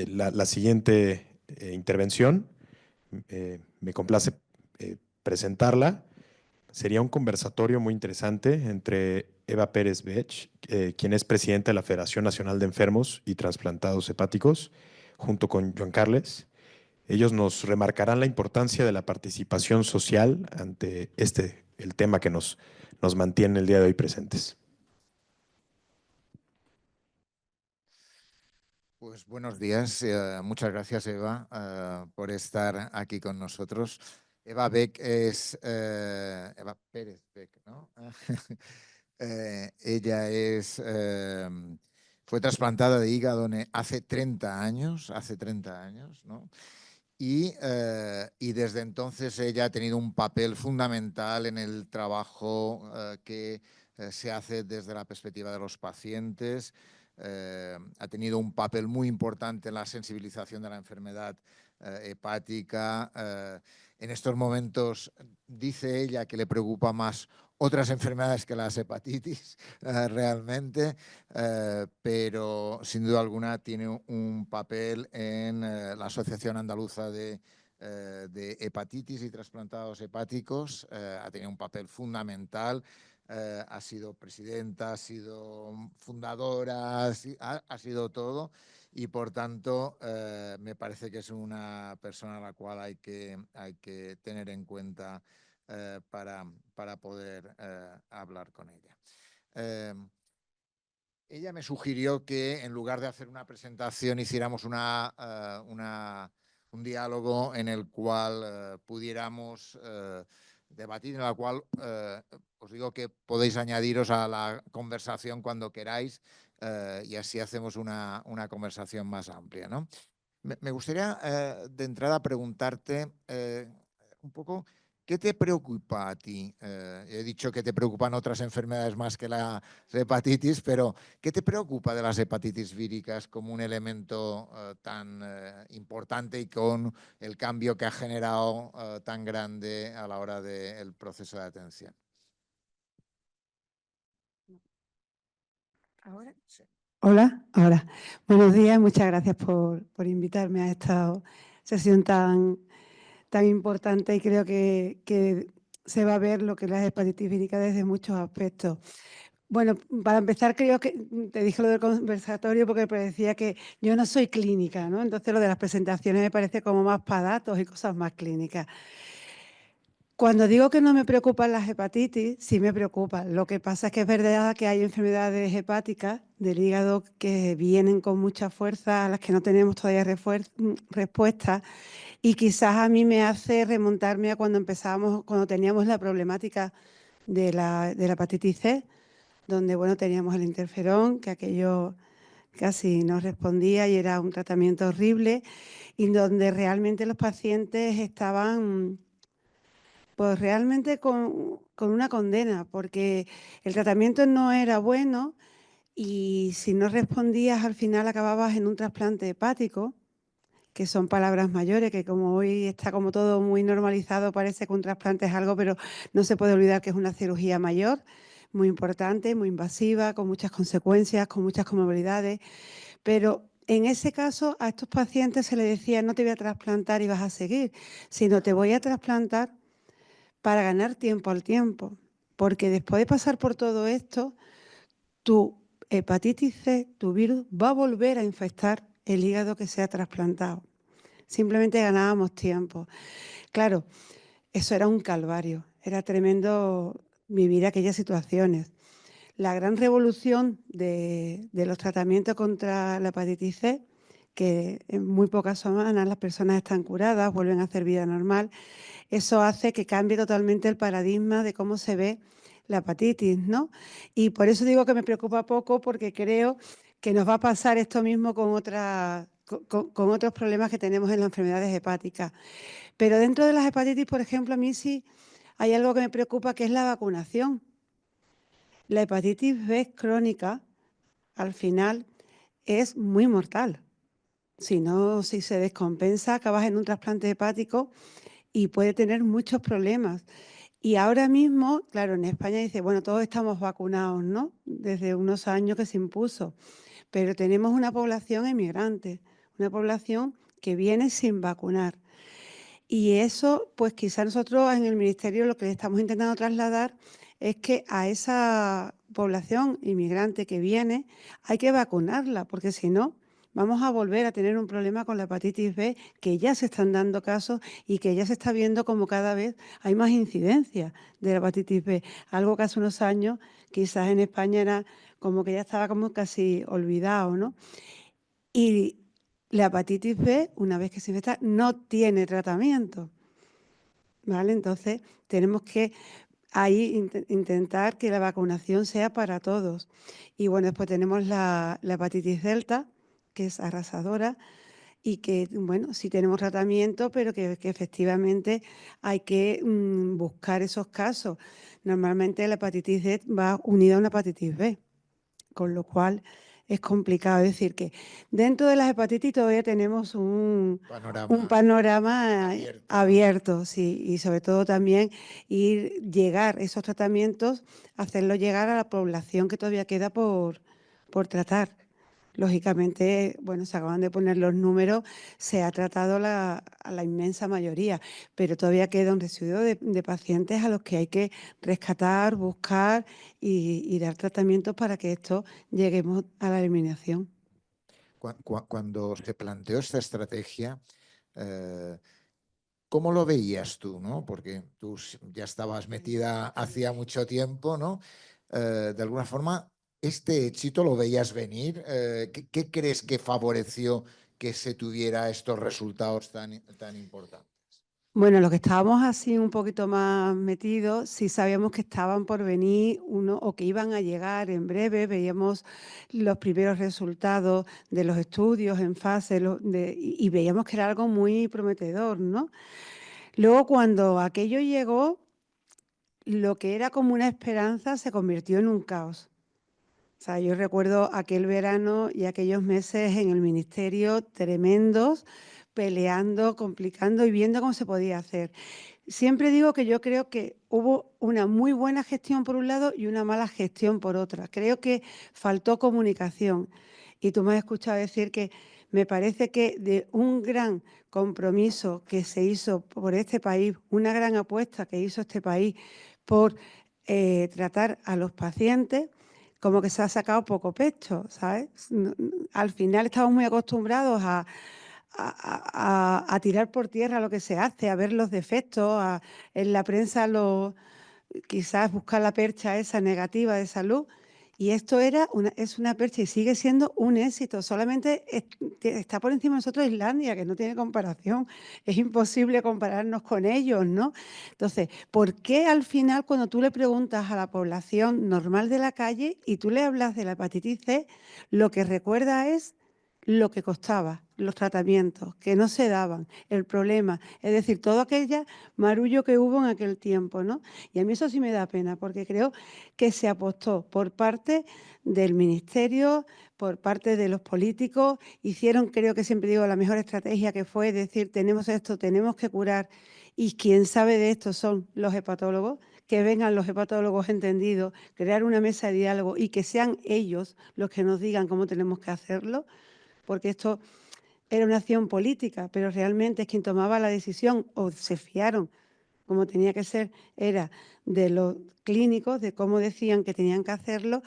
la siguiente intervención. Me complace presentarla. Sería un conversatorio muy interesante entre Eva Pérez Bech, quien es presidenta de la Federación Nacional de Enfermos y Transplantados Hepáticos, junto con Joan Carles. Ellos nos remarcarán la importancia de la participación social ante el tema que nos mantiene el día de hoy presentes. Pues buenos días, muchas gracias Eva por estar aquí con nosotros. Eva Beck es Eva Pérez Beck, ¿no? Ella fue trasplantada de hígado hace 30 años, ¿no? Y desde entonces ella ha tenido un papel fundamental en el trabajo que se hace desde la perspectiva de los pacientes. Ha tenido un papel muy importante en la sensibilización de la enfermedad hepática. En estos momentos dice ella que le preocupa más otras enfermedades que las hepatitis realmente, pero sin duda alguna tiene un papel en la Asociación Andaluza de Hepatitis y Trasplantados Hepáticos. Ha tenido un papel fundamental. Ha sido presidenta, ha sido fundadora, ha sido todo, y por tanto me parece que es una persona a la cual hay que tener en cuenta para poder hablar con ella. Ella me sugirió que en lugar de hacer una presentación hiciéramos un diálogo en el cual pudiéramos debatir, en la cual os digo que podéis añadiros a la conversación cuando queráis y así hacemos una conversación más amplia, ¿no? Me gustaría de entrada preguntarte un poco ¿qué te preocupa a ti? He dicho que te preocupan otras enfermedades más que la hepatitis, pero ¿qué te preocupa de las hepatitis víricas como un elemento tan importante y con el cambio que ha generado tan grande a la hora del proceso de atención? ¿Ahora? Sí. Hola, ahora. Buenos días, muchas gracias por invitarme a esta sesión tan importante, y creo que se va a ver lo que es la hepatitis vírica desde muchos aspectos. Bueno, para empezar, creo que te dije lo del conversatorio porque me parecía que yo no soy clínica, ¿no? Entonces lo de las presentaciones me parece como más para datos y cosas más clínicas. Cuando digo que no me preocupan las hepatitis, sí me preocupan. Lo que pasa es que es verdad que hay enfermedades hepáticas del hígado que vienen con mucha fuerza, a las que no tenemos todavía respuesta, y quizás a mí me hace remontarme a cuando teníamos la problemática de la hepatitis C, donde bueno, teníamos el interferón, que aquello casi no respondía y era un tratamiento horrible, y donde realmente los pacientes estaban pues realmente con una condena, porque el tratamiento no era bueno y si no respondías al final acababas en un trasplante hepático, que son palabras mayores, que como hoy está como todo muy normalizado, parece que un trasplante es algo, pero no se puede olvidar que es una cirugía mayor, muy importante, muy invasiva, con muchas consecuencias, con muchas comorbilidades. Pero en ese caso a estos pacientes se les decía no te voy a trasplantar y vas a seguir, sino te voy a trasplantar para ganar tiempo al tiempo. Porque después de pasar por todo esto, tu hepatitis C, tu virus, va a volver a infectar el hígado que se ha trasplantado. Simplemente ganábamos tiempo. Claro, eso era un calvario, era tremendo vivir aquellas situaciones. La gran revolución de los tratamientos contra la hepatitis C, que en muy pocas semanas las personas están curadas, vuelven a hacer vida normal, eso hace que cambie totalmente el paradigma de cómo se ve la hepatitis, ¿no? Y por eso digo que me preocupa poco, porque creo que nos va a pasar esto mismo con otros problemas que tenemos en las enfermedades hepáticas. Pero dentro de las hepatitis, por ejemplo, a mí sí hay algo que me preocupa, que es la vacunación. La hepatitis B crónica, al final, es muy mortal. Si se descompensa, acabas en un trasplante hepático y puede tener muchos problemas. Y ahora mismo, claro, en España dice, bueno, todos estamos vacunados, ¿no? Desde unos años que se impuso, pero tenemos una población emigrante, una población que viene sin vacunar. Y eso, pues quizá nosotros en el Ministerio lo que le estamos intentando trasladar es que a esa población inmigrante que viene hay que vacunarla, porque si no, vamos a volver a tener un problema con la hepatitis B, que ya se están dando casos y que ya se está viendo como cada vez hay más incidencia de la hepatitis B. Algo que hace unos años quizás en España era como que ya estaba como casi olvidado, ¿no? Y la hepatitis B, una vez que se infecta, no tiene tratamiento, ¿vale? Entonces, tenemos que ahí intentar que la vacunación sea para todos. Y bueno, después tenemos la hepatitis delta, que es arrasadora y que, bueno, sí tenemos tratamiento, pero que efectivamente hay que buscar esos casos. Normalmente la hepatitis D va unida a una hepatitis B, con lo cual es complicado. Es decir, que dentro de las hepatitis todavía tenemos un panorama abierto, sí, y sobre todo también llegar esos tratamientos, hacerlo llegar a la población que todavía queda por tratar. Lógicamente, bueno, se acaban de poner los números, se ha tratado a la inmensa mayoría, pero todavía queda un residuo de pacientes a los que hay que rescatar, buscar y dar tratamientos para que esto lleguemos a la eliminación. Cuando se planteó esta estrategia, ¿cómo lo veías tú, no? Porque tú ya estabas metida hacía mucho tiempo, ¿no? De alguna forma, ¿este éxito lo veías venir? ¿Qué crees que favoreció que se tuviera estos resultados tan importantes? Bueno, los que estábamos así un poquito más metidos, sí sabíamos que estaban por venir uno o que iban a llegar en breve, veíamos los primeros resultados de los estudios en fase y veíamos que era algo muy prometedor, ¿no? Luego, cuando aquello llegó, lo que era como una esperanza se convirtió en un caos. O sea, yo recuerdo aquel verano y aquellos meses en el ministerio tremendos, peleando, complicando y viendo cómo se podía hacer. Siempre digo que yo creo que hubo una muy buena gestión por un lado y una mala gestión por otra. Creo que faltó comunicación. Y tú me has escuchado decir que me parece que de un gran compromiso que se hizo por este país, una gran apuesta que hizo este país por tratar a los pacientes, como que se ha sacado poco pecho, ¿sabes? Al final estamos muy acostumbrados a tirar por tierra lo que se hace, a ver los defectos, en la prensa quizás buscar la percha esa negativa de salud. Y esto es una percha y sigue siendo un éxito. Solamente está por encima de nosotros Islandia, que no tiene comparación. Es imposible compararnos con ellos, ¿no? Entonces, ¿por qué al final cuando tú le preguntas a la población normal de la calle y tú le hablas de la hepatitis C, lo que recuerda es lo que costaba, los tratamientos, que no se daban, el problema, es decir, todo aquel marullo que hubo en aquel tiempo, ¿no? Y a mí eso sí me da pena, porque creo que se apostó por parte del Ministerio, por parte de los políticos, hicieron, creo que siempre digo, la mejor estrategia que fue decir, tenemos esto, tenemos que curar, y quien sabe de esto son los hepatólogos, que vengan los hepatólogos entendidos, crear una mesa de diálogo y que sean ellos los que nos digan cómo tenemos que hacerlo, porque esto era una acción política, pero realmente es quien tomaba la decisión o se fiaron, como tenía que ser, era de los clínicos, de cómo decían que tenían que hacerlo,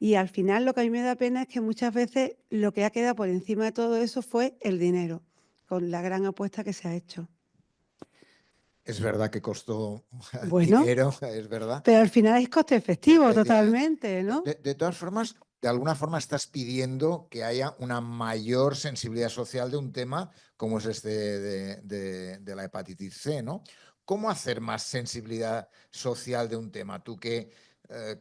y al final lo que a mí me da pena es que muchas veces lo que ha quedado por encima de todo eso fue el dinero, con la gran apuesta que se ha hecho. Es verdad que costó Bueno, dinero, es verdad. pero al final es coste efectivo totalmente, ¿no? De todas formas, de alguna forma estás pidiendo que haya una mayor sensibilidad social de un tema como es este de la hepatitis C, ¿no? ¿Cómo hacer más sensibilidad social de un tema? Tú que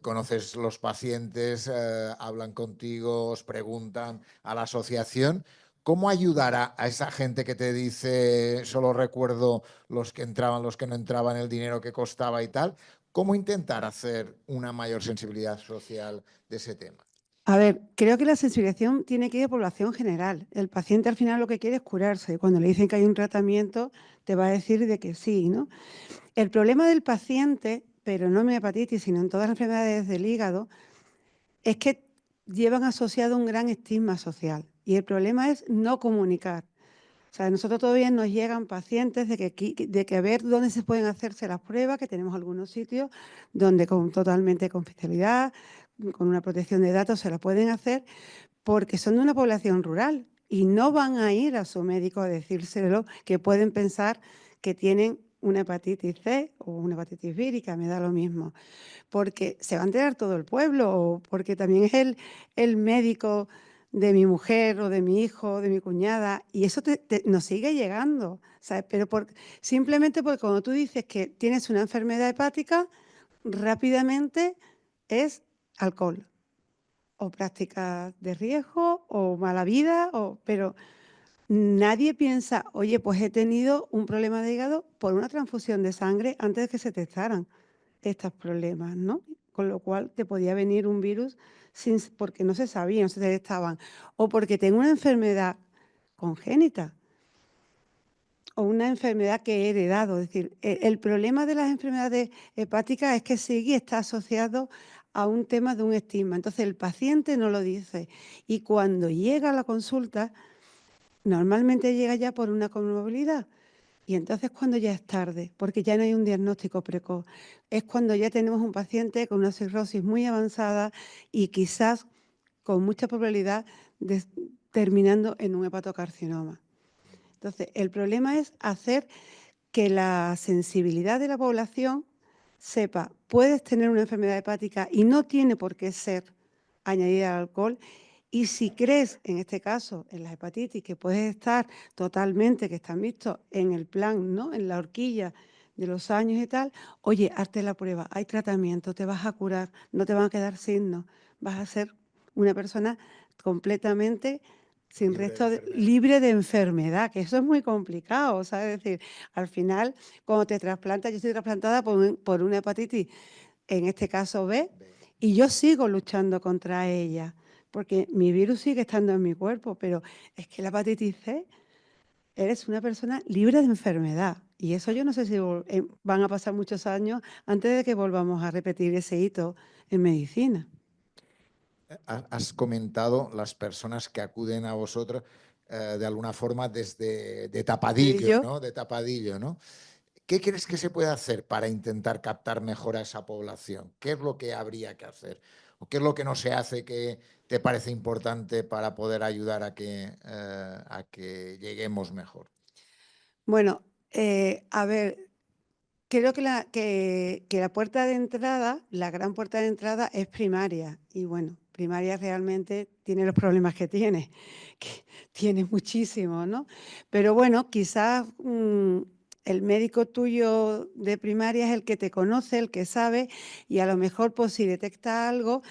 conoces los pacientes, hablan contigo, os preguntan a la asociación, ¿cómo ayudar a esa gente que te dice solo recuerdo los que entraban, los que no entraban, el dinero que costaba y tal? ¿Cómo intentar hacer una mayor sensibilidad social de ese tema? A ver, creo que la sensibilización tiene que ir de población general. El paciente al final lo que quiere es curarse. Y cuando le dicen que hay un tratamiento, te va a decir de que sí, ¿no? El problema del paciente, pero no en hepatitis, sino en todas las enfermedades del hígado, es que llevan asociado un gran estigma social. Y el problema es no comunicar. O sea, nosotros todavía nos llegan pacientes de que a ver dónde se pueden hacerse las pruebas, que tenemos algunos sitios donde con totalmente confidencialidad, con una protección de datos se la pueden hacer, porque son de una población rural y no van a ir a su médico a decírselo, que pueden pensar que tienen una hepatitis C o una hepatitis vírica, me da lo mismo, porque se va a enterar todo el pueblo o porque también es el médico de mi mujer o de mi hijo o de mi cuñada, y eso nos sigue llegando, ¿sabes? Pero simplemente porque cuando tú dices que tienes una enfermedad hepática, rápidamente es alcohol o prácticas de riesgo o mala vida, pero nadie piensa, oye, pues he tenido un problema de hígado por una transfusión de sangre antes de que se testaran estos problemas, ¿no? Con lo cual te podía venir un virus porque no se sabía, no se detectaban, o porque tengo una enfermedad congénita o una enfermedad que he heredado. Es decir, el problema de las enfermedades hepáticas es que sí está asociado a un tema de un estigma. Entonces el paciente no lo dice y cuando llega a la consulta, normalmente llega ya por una comorbilidad. Y entonces cuando ya es tarde, porque ya no hay un diagnóstico precoz, es cuando ya tenemos un paciente con una cirrosis muy avanzada y quizás con mucha probabilidad de terminando en un hepatocarcinoma. Entonces, el problema es hacer que la sensibilidad de la población sepa, puedes tener una enfermedad hepática y no tiene por qué ser añadida al alcohol. Y si crees, en este caso, en las hepatitis, que puedes estar totalmente, que están vistos en el plan, ¿no? En la horquilla de los años y tal, oye, hazte la prueba, hay tratamiento, te vas a curar, no te van a quedar signos, vas a ser una persona completamente sin libre de enfermedad, que eso es muy complicado, ¿sabes? Es decir, al final, cuando te trasplantas, yo estoy trasplantada por una hepatitis, en este caso B, y yo sigo luchando contra ella, porque mi virus sigue estando en mi cuerpo, pero es que la hepatitis C, eres una persona libre de enfermedad. Y eso yo no sé si van a pasar muchos años antes de que volvamos a repetir ese hito en medicina. Has comentado las personas que acuden a vosotros de alguna forma desde de tapadillo, ¿no? De tapadillo, ¿no? ¿Qué crees que se puede hacer para intentar captar mejor a esa población? ¿Qué es lo que habría que hacer? ¿O qué es lo que no se hace que te parece importante para poder ayudar a que lleguemos mejor? Bueno, a ver, creo que la puerta de entrada, la gran puerta de entrada es primaria. Y bueno, primaria realmente tiene los problemas que tiene muchísimos, ¿no? Pero bueno, quizás el médico tuyo de primaria es el que te conoce, el que sabe, y a lo mejor pues si detecta algo,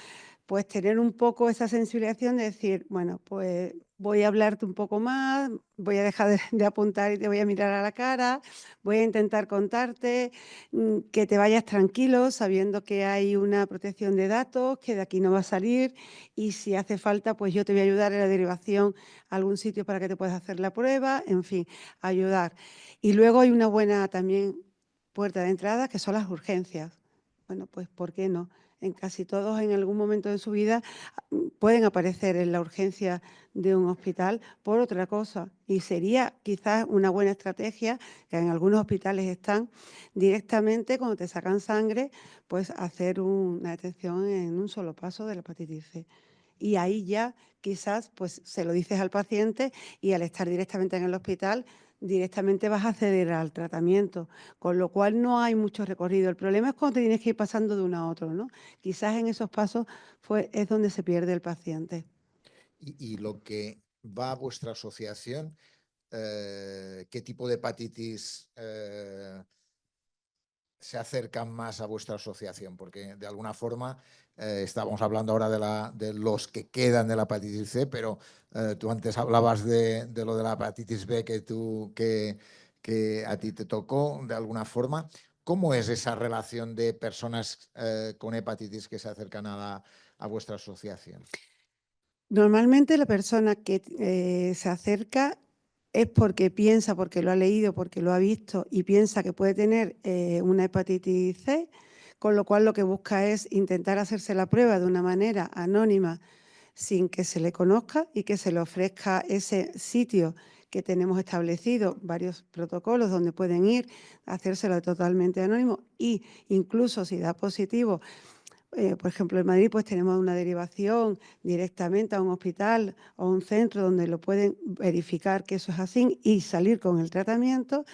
pues tener un poco esa sensibilización de decir, bueno, pues voy a hablarte un poco más, voy a dejar de apuntar y te voy a mirar a la cara, voy a intentar contarte, que te vayas tranquilo sabiendo que hay una protección de datos, que de aquí no va a salir y si hace falta, pues yo te voy a ayudar en la derivación a algún sitio para que te puedas hacer la prueba, en fin, ayudar. Y luego hay una buena también puerta de entrada que son las urgencias. Bueno, pues ¿por qué no? En casi todos en algún momento de su vida pueden aparecer en la urgencia de un hospital por otra cosa y sería quizás una buena estrategia, que en algunos hospitales están, directamente cuando te sacan sangre, pues hacer una detección en un solo paso de la hepatitis C. Y ahí ya quizás pues se lo dices al paciente y al estar directamente en el hospital directamente vas a acceder al tratamiento, con lo cual no hay mucho recorrido. El problema es cuando te tienes que ir pasando de uno a otro, ¿no? Quizás en esos pasos es donde se pierde el paciente. Y lo que va a vuestra asociación, ¿qué tipo de hepatitis se acercan más a vuestra asociación? Porque de alguna forma estábamos hablando ahora de los que quedan de la hepatitis C, pero tú antes hablabas de lo de la hepatitis B que a ti te tocó de alguna forma. ¿Cómo es esa relación de personas con hepatitis que se acercan a vuestra asociación? Normalmente la persona que se acerca es porque piensa, porque lo ha leído, porque lo ha visto y piensa que puede tener una hepatitis C, con lo cual lo que busca es intentar hacerse la prueba de una manera anónima, sin que se le conozca y que se le ofrezca ese sitio que tenemos establecido, varios protocolos donde pueden ir, hacérselo totalmente anónimo, y incluso si da positivo, por ejemplo, en Madrid pues tenemos una derivación directamente a un hospital o un centro donde lo pueden verificar que eso es así y salir con el tratamiento.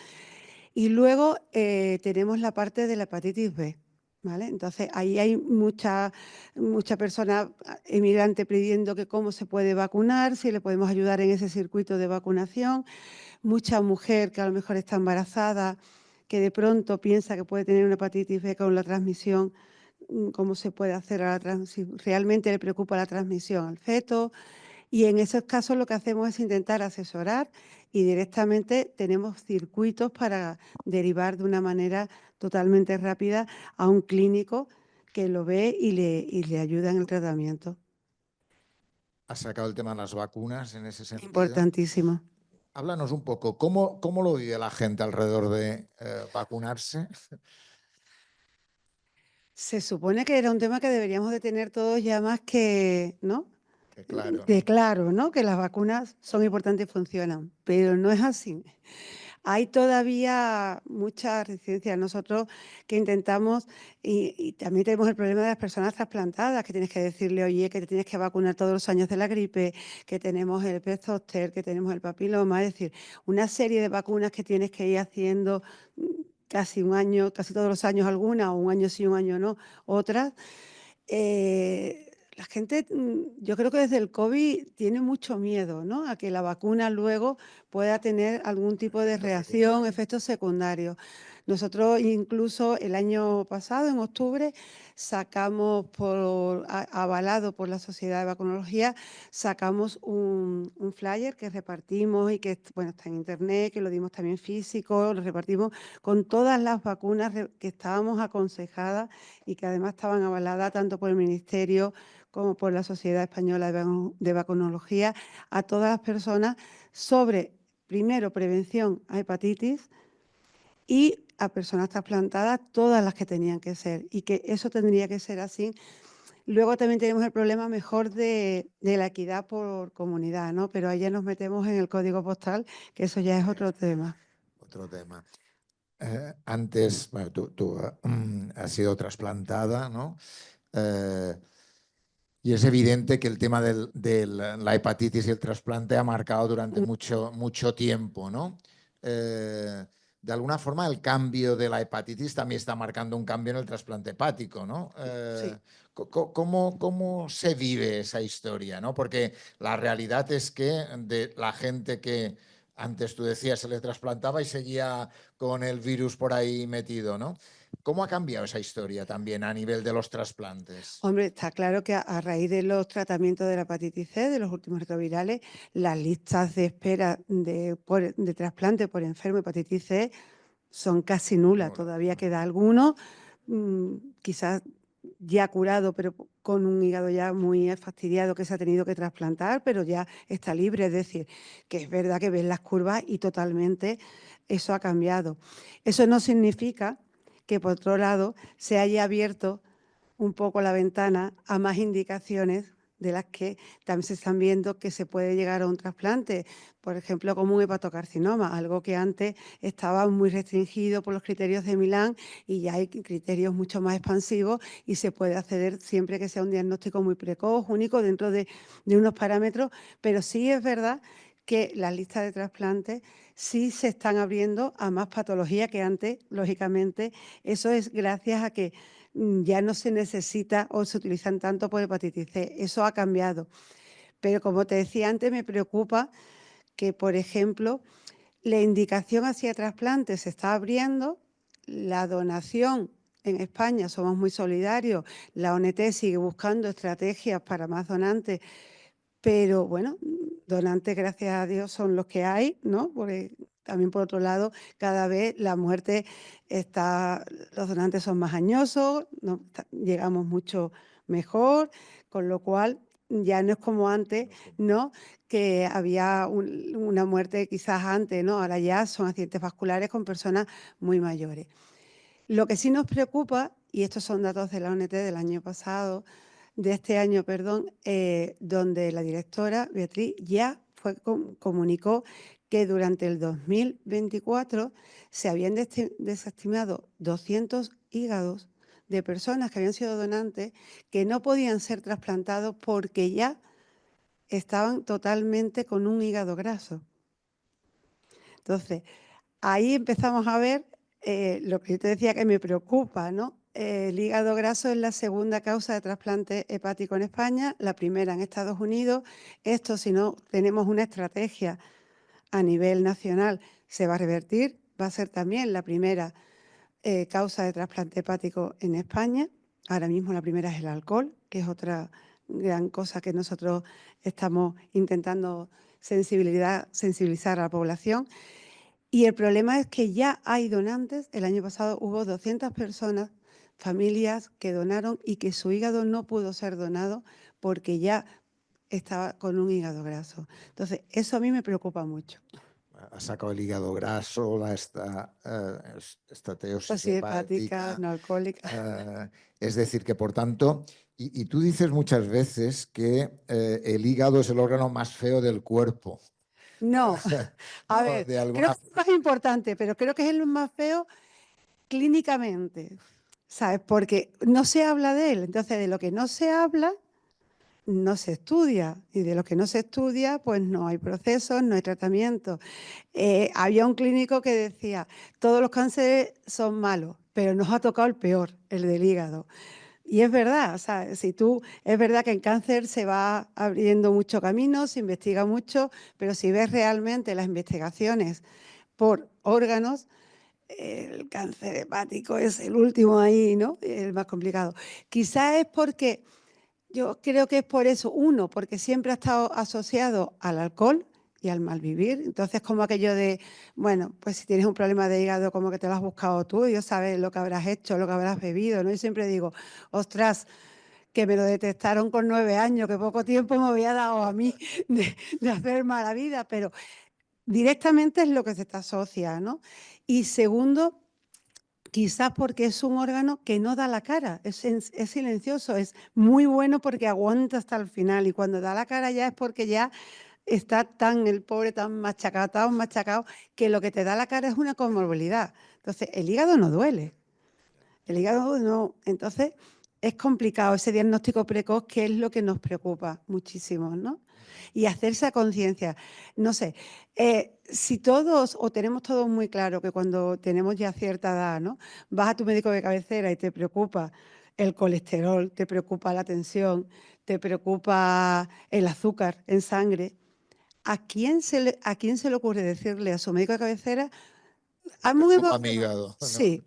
Y luego tenemos la parte de la hepatitis B, ¿vale? Entonces ahí hay mucha persona emigrante pidiendo que cómo se puede vacunar, si le podemos ayudar en ese circuito de vacunación. Mucha mujer que a lo mejor está embarazada, que de pronto piensa que puede tener una hepatitis B con la transmisión, cómo se puede hacer si realmente le preocupa la transmisión al feto. Y en esos casos lo que hacemos es intentar asesorar y directamente tenemos circuitos para derivar de una manera totalmente rápida a un clínico que lo ve y le ayuda en el tratamiento. Has sacado el tema de las vacunas en ese sentido. Importantísimo. Háblanos un poco, ¿cómo lo vive la gente alrededor de vacunarse? Se supone que era un tema que deberíamos de tener todos ya más que, ¿no? Que claro, Que ¿no? claro, ¿no? Que las vacunas son importantes y funcionan, pero no es así. Hay todavía mucha resistencia. Nosotros que intentamos, y también tenemos el problema de las personas trasplantadas, que tienes que decirle, oye, que te tienes que vacunar todos los años de la gripe, que tenemos el herpes zóster, que tenemos el papiloma, es decir, una serie de vacunas que tienes que ir haciendo casi un año, casi todos los años algunas, o un año sí, un año no, otras. La gente, yo creo que desde el COVID tiene mucho miedo, ¿no? A que la vacuna luego pueda tener algún tipo de reacción, efectos secundarios. Nosotros incluso el año pasado, en octubre, sacamos, avalado por la Sociedad de Vacunología, sacamos un flyer que repartimos y que bueno, está en internet, que lo dimos también físico, lo repartimos con todas las vacunas que estábamos aconsejadas y que además estaban avaladas tanto por el Ministerio como por la Sociedad Española de Vacunología, a todas las personas sobre, primero, prevención a hepatitis y a personas trasplantadas, todas las que tenían que ser, y que eso tendría que ser así. Luego también tenemos el problema mejor de la equidad por comunidad, ¿no? Pero ahí ya nos metemos en el código postal, que eso ya es otro tema. Otro tema. Antes, bueno, tú has sido trasplantada, ¿no? Y es evidente que el tema de la hepatitis y el trasplante ha marcado durante mucho tiempo, ¿no? De alguna forma, el cambio de la hepatitis también está marcando un cambio en el trasplante hepático, ¿no? Sí. ¿Cómo se vive esa historia, ¿no? Porque la realidad es que de la gente que antes tú decías se le trasplantaba y seguía con el virus por ahí metido, ¿no? ¿Cómo ha cambiado esa historia también a nivel de los trasplantes? Hombre, está claro que a raíz de los tratamientos de la hepatitis C, de los últimos retrovirales, las listas de espera de trasplante por enfermo de hepatitis C son casi nulas. Todavía queda alguno, quizás ya curado, pero con un hígado ya muy fastidiado que se ha tenido que trasplantar, pero ya está libre. Es decir, que es verdad que ves las curvas y totalmente eso ha cambiado. Eso no significa que, por otro lado, se haya abierto un poco la ventana a más indicaciones de las que también se están viendo que se puede llegar a un trasplante, por ejemplo, como un hepatocarcinoma, algo que antes estaba muy restringido por los criterios de Milán y ya hay criterios mucho más expansivos y se puede acceder siempre que sea un diagnóstico muy precoz, único, dentro de unos parámetros, pero sí es verdad que las listas de trasplantes sí se están abriendo a más patología que antes, lógicamente. Eso es gracias a que ya no se necesita o se utilizan tanto por hepatitis C. Eso ha cambiado. Pero como te decía antes, me preocupa que, por ejemplo, la indicación hacia trasplantes se está abriendo, la donación en España somos muy solidarios, la ONT sigue buscando estrategias para más donantes, pero bueno, donantes, gracias a Dios, son los que hay, ¿no? Porque también, por otro lado, cada vez la muerte los donantes son más añosos, ¿no? Llegamos mucho mejor, con lo cual ya no es como antes, ¿no? Que había una muerte quizás antes, ¿no? Ahora ya son accidentes vasculares con personas muy mayores. Lo que sí nos preocupa, y estos son datos de la ONT del año pasado, de este año, perdón, donde la directora Beatriz ya comunicó que durante el 2024 se habían desestimado 200 hígados de personas que habían sido donantes que no podían ser trasplantados porque ya estaban totalmente con un hígado graso. Entonces, ahí empezamos a ver lo que yo te decía que me preocupa, ¿no? El hígado graso es la segunda causa de trasplante hepático en España, la primera en Estados Unidos. Esto, si no tenemos una estrategia a nivel nacional, se va a revertir. Va a ser también la primera causa de trasplante hepático en España. Ahora mismo la primera es el alcohol, que es otra gran cosa que nosotros estamos intentando sensibilizar a la población. Y el problema es que ya hay donantes. El año pasado hubo 200 personas, familias que donaron y que su hígado no pudo ser donado porque ya estaba con un hígado graso. Entonces, eso a mí me preocupa mucho. Ha sacado el hígado graso, la esteatosis Sí, hepática, no alcohólica. Es decir, que por tanto, y tú dices muchas veces que el hígado es el órgano más feo del cuerpo. No, a No, ver, de creo alguna que es más importante, pero creo que es el más feo clínicamente, ¿sabes? Porque no se habla de él. Entonces, de lo que no se habla, no se estudia. Y de lo que no se estudia, pues no hay procesos, no hay tratamiento. Había un clínico que decía, todos los cánceres son malos, pero nos ha tocado el peor, el del hígado. Y es verdad, o sea, es verdad que en cáncer se va abriendo mucho camino, se investiga mucho, pero si ves realmente las investigaciones por órganos, el cáncer hepático es el último ahí, ¿no? El más complicado. Quizás es porque, yo creo que es por eso, uno, porque siempre ha estado asociado al alcohol y al malvivir. Entonces, como aquello de, bueno, pues si tienes un problema de hígado, como que te lo has buscado tú, Dios sabe lo que habrás hecho, lo que habrás bebido, ¿no? Yo siempre digo, ostras, que me lo detectaron con 9 años, que poco tiempo me había dado a mí de hacer mala vida, pero directamente es lo que se te asocia, ¿no? Y segundo, quizás porque es un órgano que no da la cara, es silencioso, es muy bueno porque aguanta hasta el final y cuando da la cara ya es porque ya está el pobre tan machacado, que lo que te da la cara es una comorbilidad. Entonces, el hígado no duele, el hígado no. Entonces, es complicado ese diagnóstico precoz, que es lo que nos preocupa muchísimo, ¿no? Y hacerse a conciencia. No sé, si todos, o tenemos todos muy claro que cuando tenemos ya cierta edad, ¿no? Vas a tu médico de cabecera y te preocupa el colesterol, te preocupa la tensión, te preocupa el azúcar en sangre, ¿a quién se le ocurre decirle a su médico de cabecera? preocupa mi hígado, ¿no? Sí.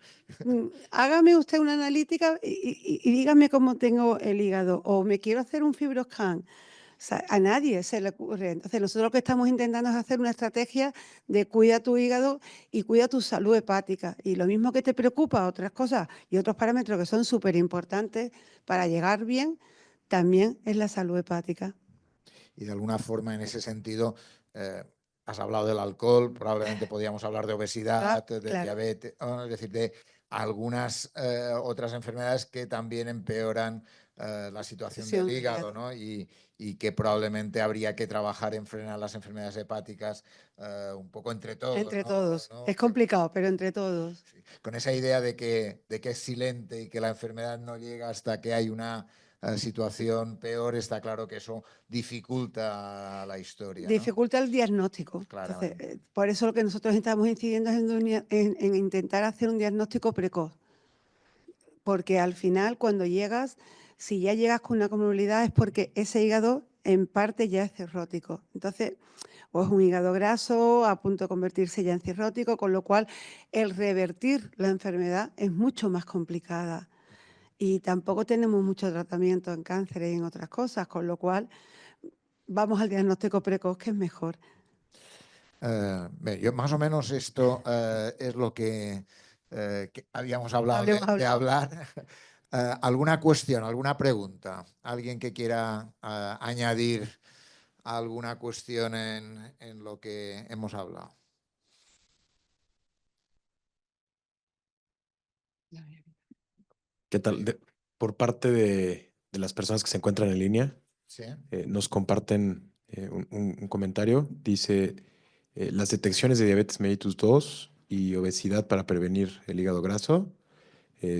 Hágame usted una analítica y dígame cómo tengo el hígado, o me quiero hacer un fibroscan. O sea, a nadie se le ocurre. Entonces, nosotros lo que estamos intentando es hacer una estrategia de cuida tu hígado y cuida tu salud hepática. Y lo mismo que te preocupa, otras cosas y otros parámetros que son súper importantes para llegar bien, también es la salud hepática. Y de alguna forma, en ese sentido, has hablado del alcohol, probablemente podríamos hablar de obesidad, de Claro. diabetes, es decir, de algunas otras enfermedades que también empeoran la situación del hígado, ¿no? Y que probablemente habría que trabajar en frenar las enfermedades hepáticas un poco entre todos. Entre ¿no? todos. ¿No? Es complicado, pero entre todos. Sí. Con esa idea de que es silente y que la enfermedad no llega hasta que hay una situación peor, está claro que eso dificulta la historia, ¿no? Dificulta el diagnóstico. Entonces, por eso lo que nosotros estamos incidiendo es en intentar hacer un diagnóstico precoz. Porque al final, cuando llegas, si ya llegas con una comorbilidad, es porque ese hígado en parte ya es cirrótico. Entonces, o es un hígado graso a punto de convertirse ya en cirrótico, con lo cual el revertir la enfermedad es mucho más complicada. Y tampoco tenemos mucho tratamiento en cáncer y en otras cosas, con lo cual vamos al diagnóstico precoz, que es mejor. Yo más o menos esto es lo que habíamos hablado de hablar. ¿Alguna cuestión, alguna pregunta? ¿Alguien que quiera añadir alguna cuestión en lo que hemos hablado? ¿Qué tal? Por parte de las personas que se encuentran en línea Sí. nos comparten un comentario. Dice, las detecciones de diabetes mellitus 2 y obesidad para prevenir el hígado graso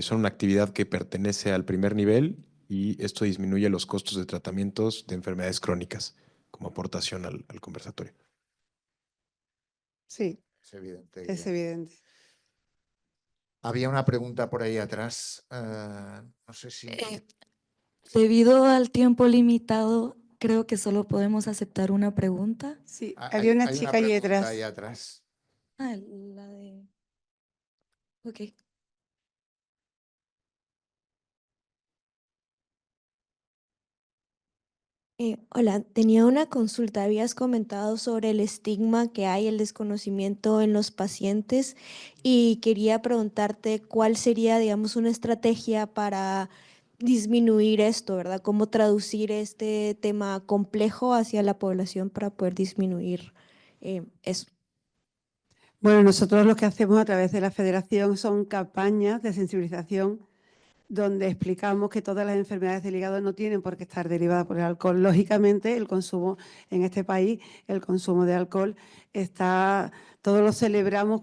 son una actividad que pertenece al primer nivel y esto disminuye los costos de tratamientos de enfermedades crónicas como aportación al conversatorio. Sí, Es evidente. es evidente. Había una pregunta por ahí atrás. No sé si... Debido al tiempo limitado, creo que solo podemos aceptar una pregunta. Sí, Hay- había una hay chica ahí pregunta detrás. ahí atrás. Ah, la de... Ok. Hola, tenía una consulta. Habías comentado sobre el estigma que hay, el desconocimiento en los pacientes y quería preguntarte cuál sería, digamos, una estrategia para disminuir esto, ¿verdad? ¿Cómo traducir este tema complejo hacia la población para poder disminuir eso? Bueno, nosotros lo que hacemos a través de la federación son campañas de sensibilización donde explicamos que todas las enfermedades del hígado no tienen por qué estar derivadas por el alcohol. Lógicamente, el consumo en este país, el consumo de alcohol está, todos lo celebramos,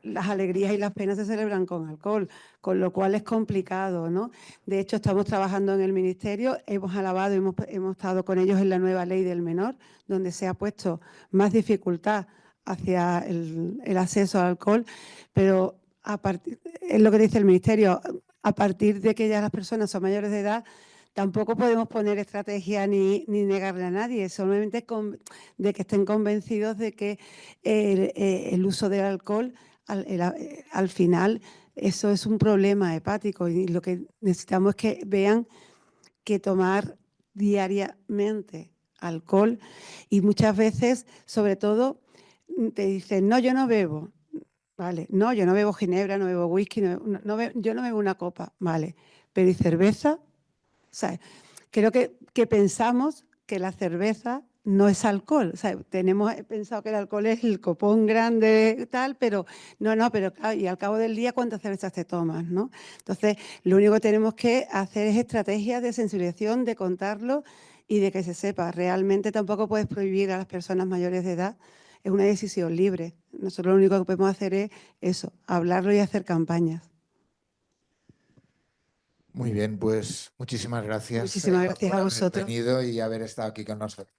las alegrías y las penas se celebran con alcohol, con lo cual es complicado, ¿no? De hecho, estamos trabajando en el Ministerio, hemos alabado, hemos estado con ellos en la nueva ley del menor, donde se ha puesto más dificultad hacia el acceso al alcohol, pero es lo que dice el Ministerio, a partir de que ya las personas son mayores de edad, tampoco podemos poner estrategia ni negarle a nadie, solamente de que estén convencidos de que el uso del alcohol, al final, eso es un problema hepático y lo que necesitamos es que vean que tomar diariamente alcohol y muchas veces, sobre todo, te dicen, no, yo no bebo. Vale, no, yo no bebo ginebra, no bebo whisky, yo no bebo una copa, vale. Pero ¿y cerveza? O sea, creo que pensamos que la cerveza no es alcohol. O sea, tenemos pensado que el alcohol es el copón grande tal, pero no, pero claro, y al cabo del día, ¿cuántas cervezas te tomas, no? Entonces, lo único que tenemos que hacer es estrategias de sensibilización, de contarlo y de que se sepa. Realmente tampoco puedes prohibir a las personas mayores de edad. Es una decisión libre. Nosotros lo único que podemos hacer es eso, hablarlo y hacer campañas. Muy bien, pues muchísimas gracias. Muchísimas gracias por a haber vosotros. venido y haber estado aquí con nosotros.